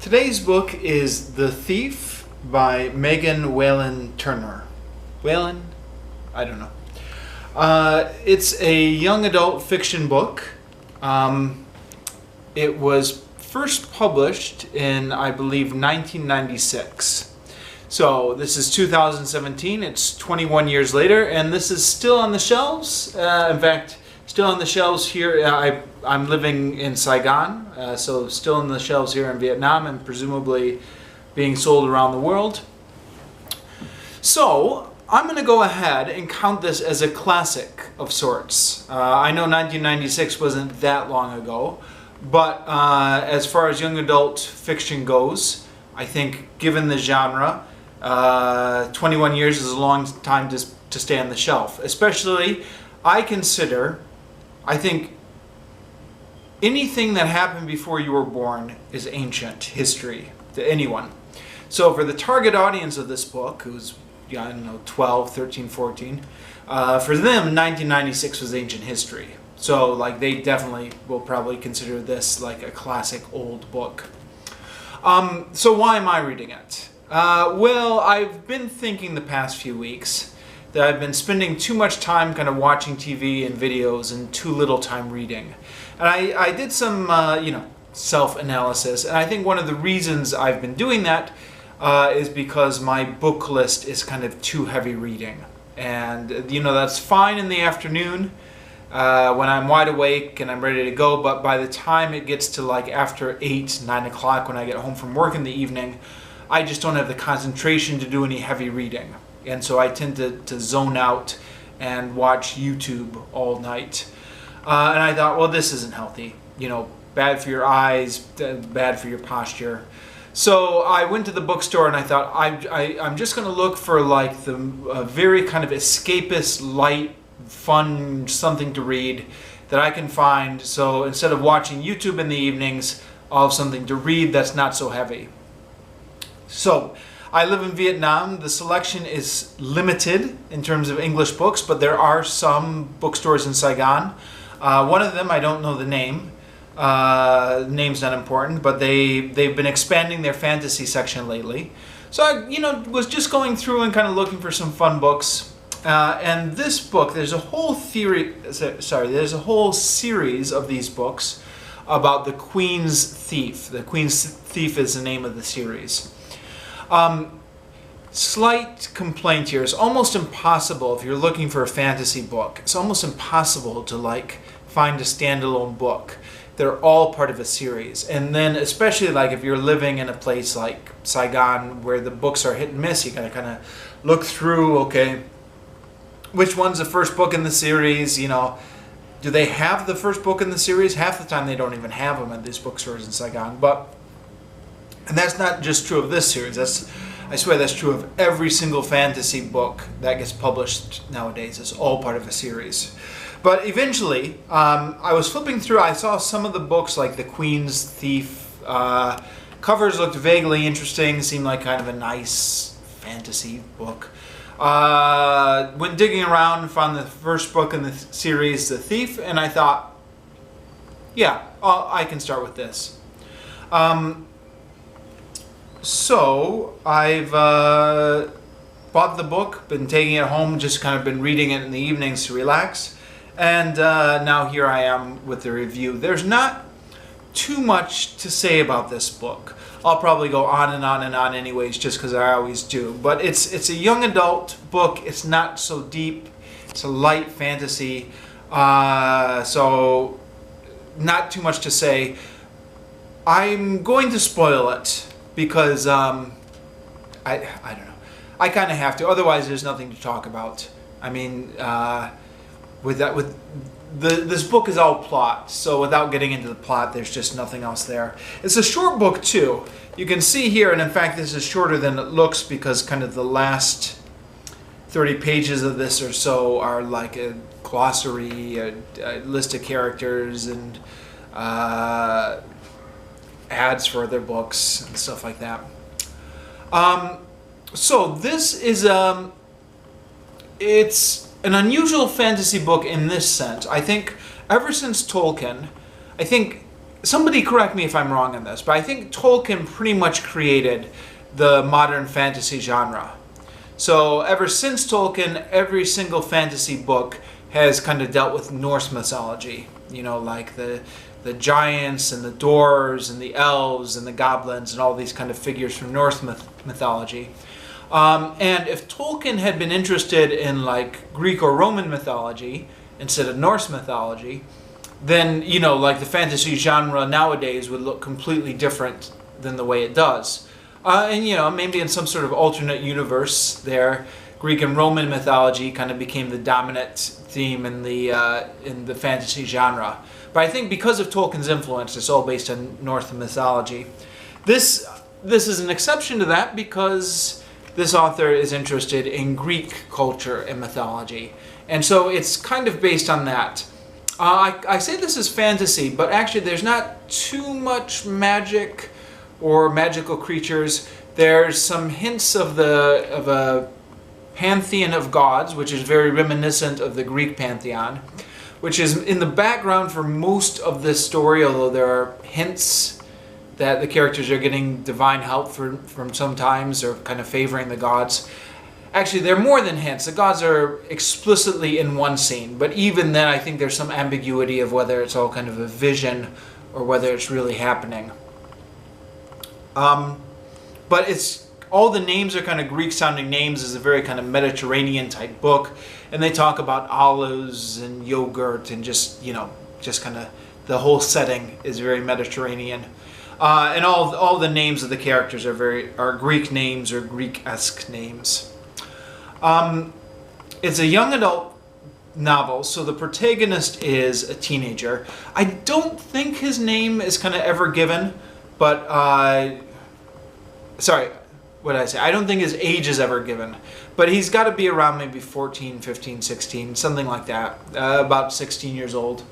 Today's book is The Thief by Megan Whalen Turner. Whalen? I don't know. It's a young adult fiction book. It was first published in, I believe, 1996. So this is 2017. It's 21 years later, and this is still on the shelves. In fact, still on the shelves here. I'm living in Saigon, so still on the shelves here in Vietnam and presumably being sold around the world. So I'm going to go ahead and count this as a classic of sorts. I know 1996 wasn't that long ago, but as far as young adult fiction goes, I think given the genre, 21 years is a long time to stay on the shelf. Especially, I think anything that happened before you were born is ancient history to anyone. So for the target audience of this book, who's, I don't know, 12, 13, 14, for them 1996 was ancient history. So like they definitely will probably consider this like a classic old book. So why am I reading it? Well, I've been thinking the past few weeks that I've been spending too much time kind of watching TV and videos and too little time reading. And I did some, self-analysis, and I think one of the reasons I've been doing that is because my book list is kind of too heavy reading. And, that's fine in the afternoon when I'm wide awake and I'm ready to go, but by the time it gets to like after 8, 9 o'clock when I get home from work in the evening, I just don't have the concentration to do any heavy reading. And so I tend to zone out and watch YouTube all night. And I thought, well, this isn't healthy. Bad for your eyes, bad for your posture. So I went to the bookstore and I thought, I'm just going to look for like the very kind of escapist, light, fun something to read that I can find. So instead of watching YouTube in the evenings, I'll have something to read that's not so heavy. So I live in Vietnam. The selection is limited in terms of English books, but there are some bookstores in Saigon. One of them, I don't know the name. Name's not important, but they've been expanding their fantasy section lately. So I, was just going through and kind of looking for some fun books. And this book, there's a whole series of these books about the Queen's Thief. The Queen's Thief is the name of the series. Slight complaint here. It's almost impossible if you're looking for a fantasy book. It's almost impossible to find a standalone book. They're all part of a series. And then especially if you're living in a place like Saigon where the books are hit and miss, you gotta kind of look through, okay, which one's the first book in the series, do they have the first book in the series? Half the time they don't even have them at these bookstores in Saigon. And that's not just true of this series. I swear that's true of every single fantasy book that gets published nowadays. It's all part of a series. But eventually, I was flipping through, I saw some of the books like The Queen's Thief. Covers looked vaguely interesting, seemed like kind of a nice fantasy book. Went digging around and found the first book in the series, The Thief, and I thought, yeah, I can start with this. So I've bought the book, been taking it home, just kind of been reading it in the evenings to relax. And now here I am with the review. There's not too much to say about this book. I'll probably go on and on and on anyways, just because I always do. But it's a young adult book. It's not so deep. It's a light fantasy. So not too much to say. I'm going to spoil it because I don't know. I kind of have to. Otherwise, there's nothing to talk about. I mean, this book is all plot, so without getting into the plot, there's just nothing else there. It's a short book too. You can see here, and in fact this is shorter than it looks because kind of the last 30 pages of this or so are like a glossary, a list of characters, and ads for other books and stuff like that. So this is it's an unusual fantasy book in this sense. I think ever since Tolkien, I think somebody correct me if I'm wrong on this, but I think Tolkien pretty much created the modern fantasy genre. So ever since Tolkien, every single fantasy book has kind of dealt with Norse mythology. You know, like the giants and the dwarves and the elves and the goblins and all these kind of figures from Norse mythology. And if Tolkien had been interested in like Greek or Roman mythology instead of Norse mythology, then, you know, like the fantasy genre nowadays would look completely different than the way it does. And, you know, maybe in some sort of alternate universe there, Greek and Roman mythology kind of became the dominant theme in the fantasy genre. But I think because of Tolkien's influence, it's all based on Norse mythology. This is an exception to that because this author is interested in Greek culture and mythology. And so it's kind of based on that. I say this is fantasy, but actually there's not too much magic or magical creatures. There's some hints of a pantheon of gods, which is very reminiscent of the Greek pantheon, which is in the background for most of this story, although there are hints that the characters are getting divine help from sometimes, or kind of favoring the gods. Actually, they're more than hints. The gods are explicitly in one scene, but even then I think there's some ambiguity of whether it's all kind of a vision or whether it's really happening. But it's all the names are kind of Greek-sounding names. It's a very kind of Mediterranean-type book, and they talk about olives and yogurt and just, you know, just kind of the whole setting is very Mediterranean. And all the names of the characters are Greek names or Greek-esque names. It's a young adult novel, so the protagonist is a teenager. I don't think his name is kind of ever given, but sorry, what did I say? I don't think his age is ever given, but he's got to be around maybe 14, 15, 16, something like that, about 16 years old.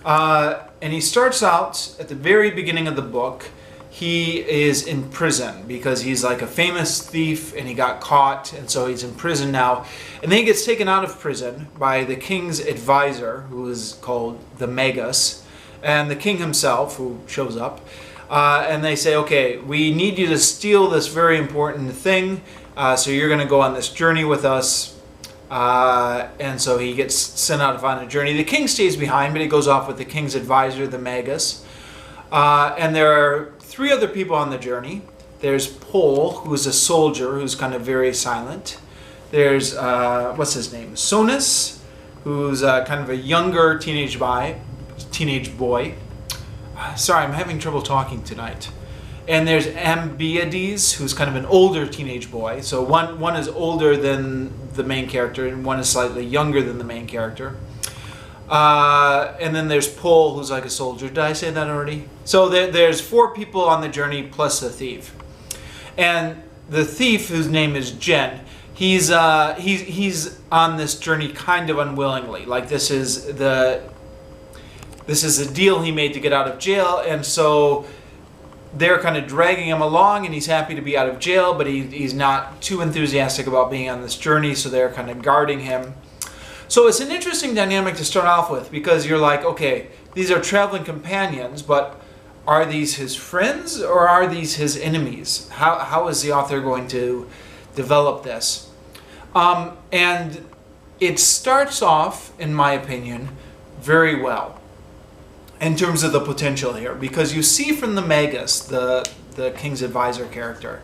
And he starts out at the very beginning of the book. He is in prison because he's like a famous thief and he got caught, and so he's in prison now. And then he gets taken out of prison by the king's advisor, who is called the Magus, and the king himself, who shows up. And they say, okay, we need you to steal this very important thing, so you're going to go on this journey with us. And so he gets sent out on a journey. The king stays behind, but he goes off with the king's advisor, the Magus. And there are 3 other people on the journey. There's Pol, who's a soldier who's kind of very silent. There's, what's his name? Sonus, who's kind of a younger teenage boy. Sorry, I'm having trouble talking tonight. And there's Ambiades, who's kind of an older teenage boy. So one is older than the main character, and one is slightly younger than the main character. And then there's Pol, who's like a soldier. Did I say that already? So there's 4 people on the journey plus the thief. And the thief, whose name is Jen, he's on this journey kind of unwillingly. Like this is a deal he made to get out of jail, and so they're kind of dragging him along, and he's happy to be out of jail, but he's not too enthusiastic about being on this journey, so they're kind of guarding him. So it's an interesting dynamic to start off with, because you're like, okay, these are traveling companions, but are these his friends or are these his enemies? How is the author going to develop this? And it starts off, in my opinion, very well in terms of the potential here, because you see from the Magus, the king's advisor character,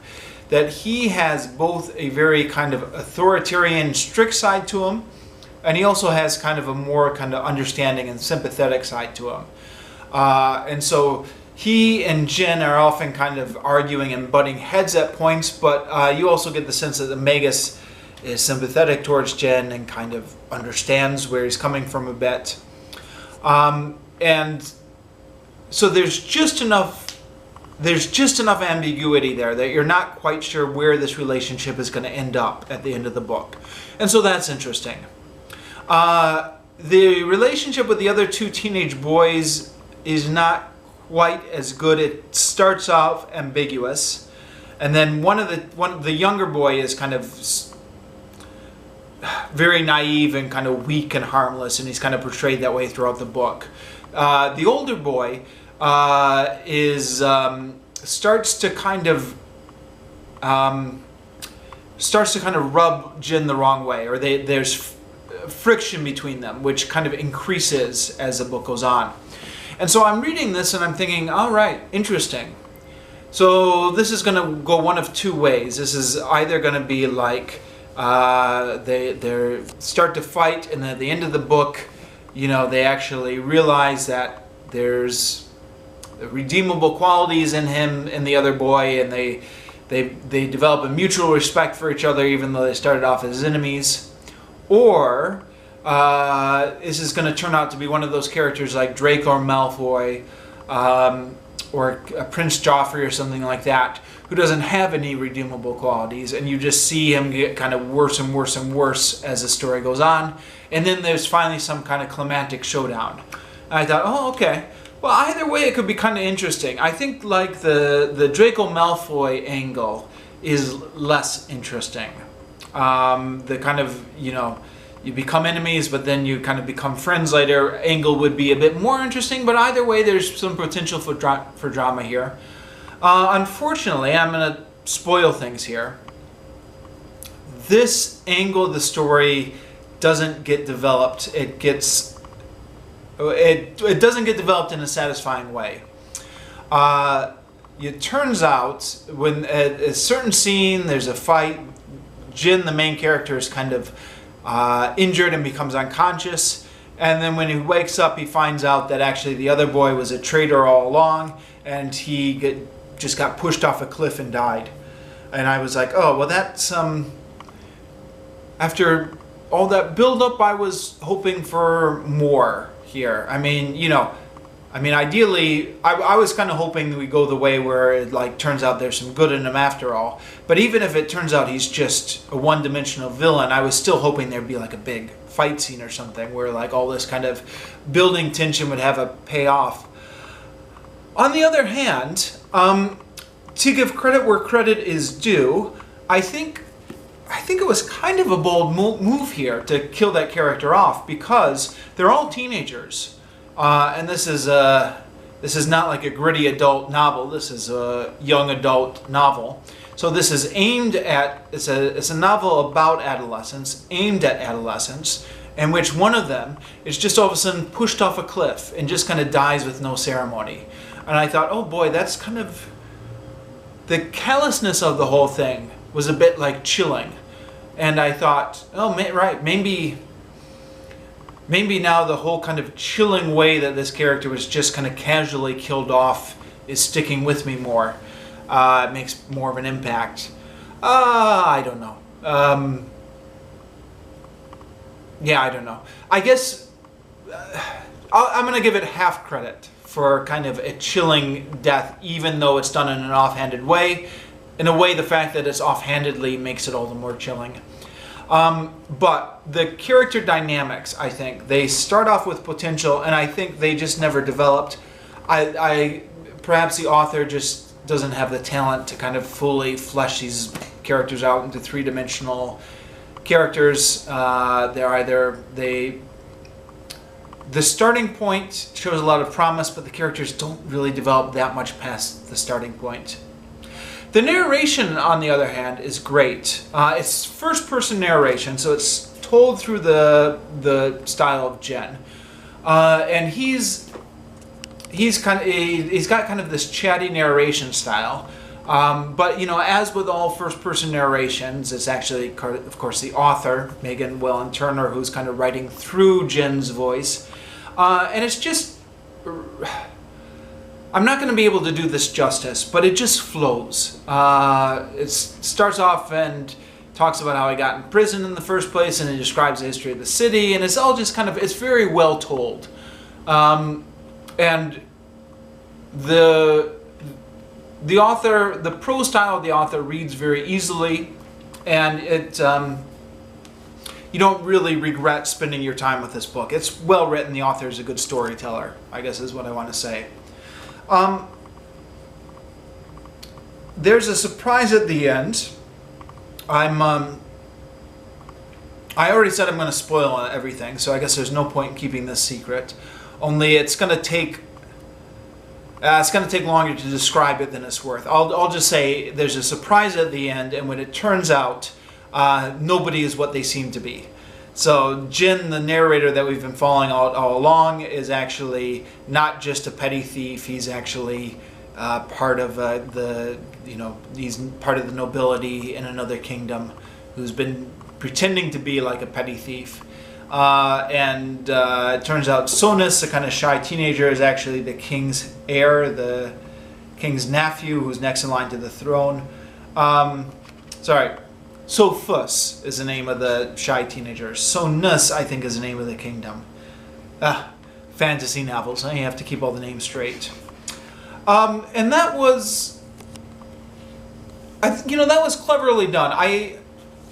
that he has both a very kind of authoritarian, strict side to him, and he also has kind of a more kind of understanding and sympathetic side to him. And so he and Jen are often kind of arguing and butting heads at points, but you also get the sense that the Magus is sympathetic towards Jen and kind of understands where he's coming from a bit. And so there's just enough ambiguity there that you're not quite sure where this relationship is going to end up at the end of the book. And so that's interesting. The relationship with the other 2 teenage boys is not quite as good. It starts off ambiguous, and then the younger boy is kind of very naive and kind of weak and harmless, and he's kind of portrayed that way throughout the book. The older boy is starts to kind of rub Jin the wrong way, or there's friction between them, which kind of increases as the book goes on. And so I'm reading this and I'm thinking, all right, interesting. So this is going to go one of two ways. This is either going to be like they start to fight, and at the end of the book, you know, they actually realize that there's redeemable qualities in him and the other boy, and they develop a mutual respect for each other, even though they started off as enemies. Or this is going to turn out to be one of those characters like Draco or Malfoy, or Prince Joffrey or something like that, who doesn't have any redeemable qualities, and you just see him get kind of worse and worse and worse as the story goes on, and then there's finally some kind of climactic showdown. And I thought, oh, okay. Well, either way, it could be kind of interesting. I think like the Draco Malfoy angle is less interesting. The kind of, you know, you become enemies, but then you kind of become friends later angle would be a bit more interesting, but either way, there's some potential for drama here. Unfortunately, I'm going to spoil things here. This angle of the story doesn't get developed. It doesn't get developed in a satisfying way. It turns out, when at a certain scene, there's a fight, Jin, the main character, is kind of injured and becomes unconscious, and then when he wakes up, he finds out that actually the other boy was a traitor all along, and he just got pushed off a cliff and died. And I was like, oh, well, that's after all that build-up, I was hoping for more here. I mean, you know, ideally, I was kind of hoping we go the way where it like turns out there's some good in him after all. But even if it turns out he's just a one-dimensional villain, I was still hoping there'd be like a big fight scene or something where like all this kind of building tension would have a payoff. On the other hand, to give credit where credit is due, I think it was kind of a bold move here to kill that character off, because they're all teenagers. And this is not like a gritty adult novel. This is a young adult novel. So this is aimed at, it's a novel about adolescents, aimed at adolescents, in which one of them is just all of a sudden pushed off a cliff and just kind of dies with no ceremony. And I thought, oh boy, that's kind of, the callousness of the whole thing was a bit like chilling. And I thought, oh, right, maybe now the whole kind of chilling way that this character was just kind of casually killed off is sticking with me more. It makes more of an impact. I don't know. Yeah, I don't know. I guess I'm going to give it half credit for kind of a chilling death, even though it's done in an offhanded way. In a way, the fact that it's offhandedly makes it all the more chilling. But the character dynamics, I think, they start off with potential, and I think they just never developed. Perhaps the author just doesn't have the talent to kind of fully flesh these characters out into three-dimensional characters. The starting point shows a lot of promise, but the characters don't really develop that much past the starting point. The narration, on the other hand, is great. It's first-person narration, so it's told through the style of Jen, and he's got kind of this chatty narration style. But you know, as with all first-person narrations, it's actually, of course, the author, Whalen Turner, who's kind of writing through Jen's voice, and it's just. I'm not going to be able to do this justice, but it just flows. It starts off and talks about how he got in prison in the first place, and it describes the history of the city, and it's all just kind of, it's very well told. And the author, the prose style of the author reads very easily, and it, you don't really regret spending your time with this book. It's well written, the author is a good storyteller, I guess is what I want to say. There's a surprise at the end. I already said I'm going to spoil everything, so I guess there's no point in keeping this secret. Only it's going to take It's going to take longer to describe it than it's worth. I'll just say there's a surprise at the end, and when it turns out, nobody is what they seem to be. So Jin, the narrator that we've been following all along, is actually not just a petty thief. He's actually part of he's part of the nobility in another kingdom, who's been pretending to be like a petty thief. And it turns out Sonus, a kind of shy teenager, is actually the king's heir, the king's nephew, who's next in line to the throne. Sophus is the name of the shy teenager. Sonus, I think, is the name of the kingdom. Fantasy novels. You have to keep all the names straight. And that was, that was cleverly done.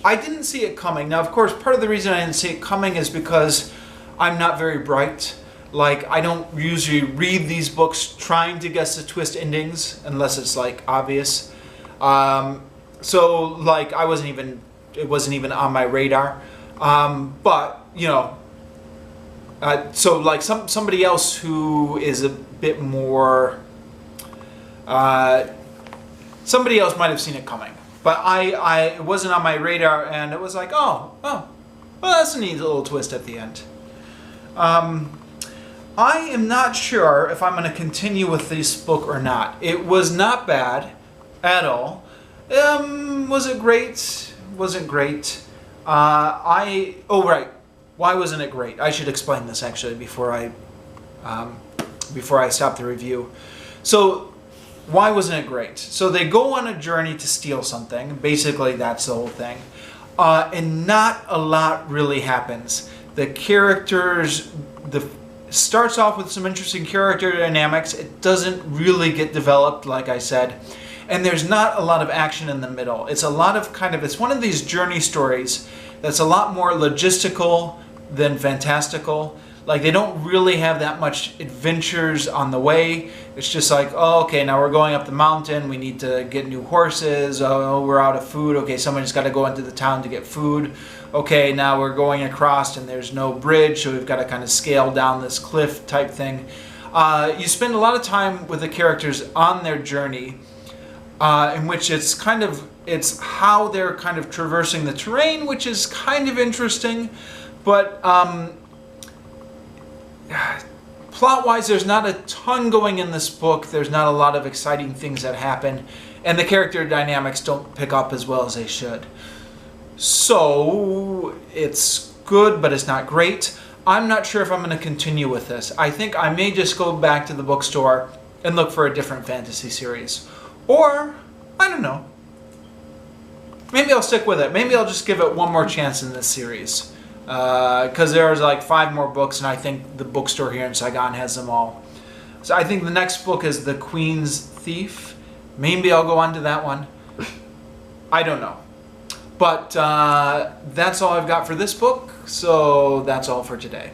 I didn't see it coming. Now, of course, part of the reason I didn't see it coming is because I'm not very bright. Like, I don't usually read these books trying to guess the twist endings unless it's like obvious. So like it wasn't even on my radar. But so like somebody else who is a bit more, somebody else might have seen it coming. But it wasn't on my radar, and it was like, well, that's a neat little twist at the end. I am not sure if I'm going to continue with this book or not. It was not bad at all. Was it great? Wasn't great. Why wasn't it great? I should explain this actually before I stop the review. So, why wasn't it great? So they go on a journey to steal something. Basically, that's the whole thing. And not a lot really happens. The characters, starts off with some interesting character dynamics. It doesn't really get developed, like I said. And there's not a lot of action in the middle. It's a lot of it's one of these journey stories that's a lot more logistical than fantastical. Like, they don't really have that much adventures on the way. It's just like, oh, okay, now we're going up the mountain. We need to get new horses. Oh, we're out of food. Okay, somebody's got to go into the town to get food. Okay, now we're going across and there's no bridge, so we've got to kind of scale down this cliff type thing. You spend a lot of time with the characters on their journey, in which it's how they're kind of traversing the terrain, which is kind of interesting, but plot-wise, there's not a ton going in this book. There's not a lot of exciting things that happen, and the character dynamics don't pick up as well as they should. So it's good, but it's not great. I'm not sure if I'm going to continue with this. I think I may just go back to the bookstore and look for a different fantasy series. Or, I don't know. Maybe I'll stick with it. Maybe I'll just give it one more chance in this series. Because there's like 5 more books, and I think the bookstore here in Saigon has them all. So I think the next book is The Queen's Thief. Maybe I'll go on to that one. I don't know. But that's all I've got for this book, so that's all for today.